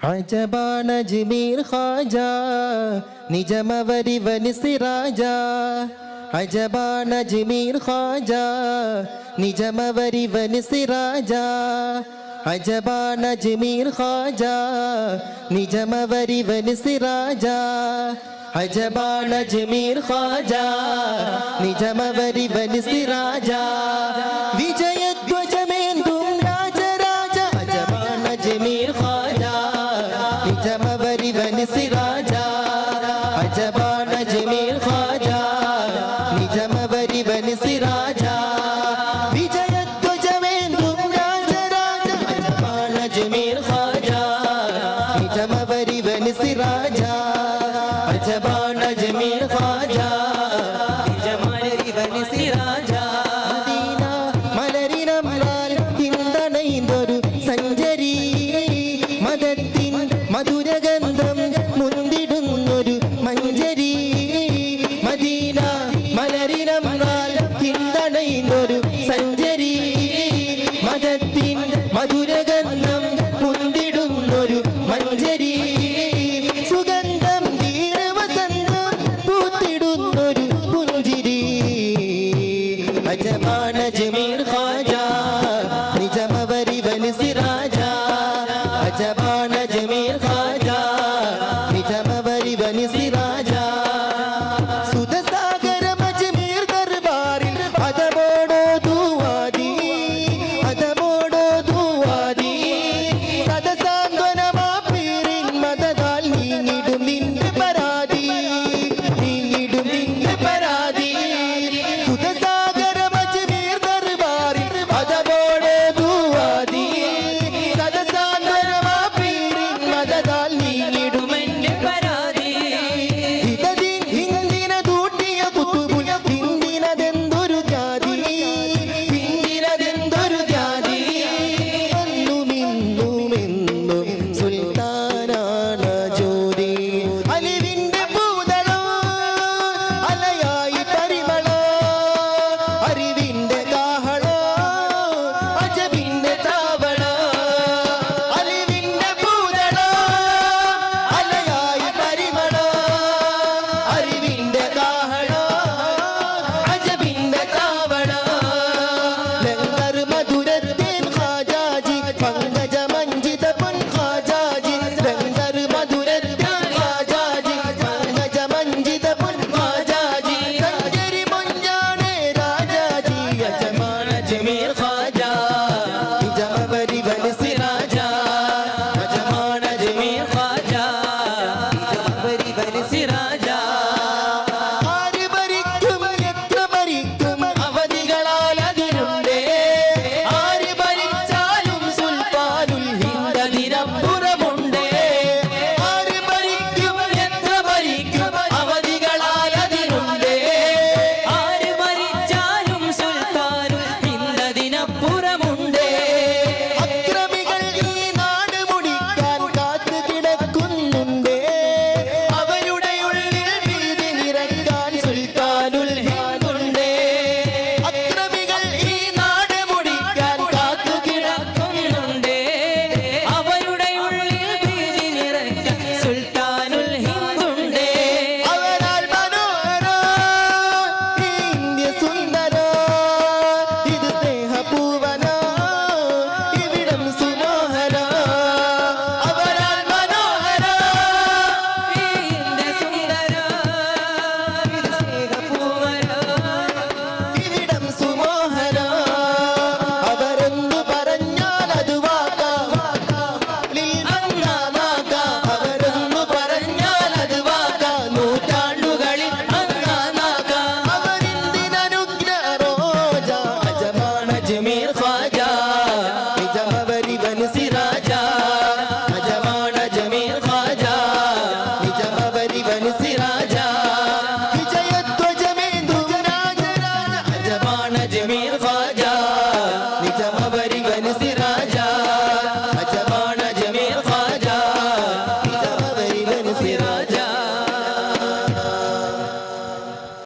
അജബാന ജിമീർ Khawaja നിജമവരിവനി സിറാജ അജബാന ജിമീർ Khawaja നിജമവരിവനി സിറാജ അജബാന ജിമീർ Khawaja നിജമവരിവനി സിറാജ അജബാന ജിമീർ Khawaja നിജമവരിവനി സിറാജ വിജയധ്വജമേന്തും Rajaraja അജബാന ജിമീർ Khawaja നിജമവരിവനി സിറാജ അജബാന ജിമീർ Khawaja നിജമവരിവനി സിറാജ വിജയധ്വജമേന്തും Rajaraja അജബാന ജിമീർ Khawaja നിജമവരിവനി സിറാജ അജബാന ജിമീർ Khawaja നിജമവരിവനി സിറാജ Medina മലരിനമലാൽ ഹിന്ദണൈന്തൊരു സഞ്ചരി മദത്തിൻ മധുരഗന്ധം മുന്തിടുന്നൊരു മഞ്ചരി Medina മലരിനമലാൽ ഹിന്ദണൈന്തൊരു സഞ്ചരി മദത്തിൻ മധുരഗന്ധം മുന്തിടുന്നൊരു മഞ്ചരി സുഗന്ധം തീരവസന്തം പൂത്തിടുന്നൊരു പുഞ്ചിരി അജബാന ജിമീർ ഖാജ നിജമവരിവനി സിറാജ അജബാന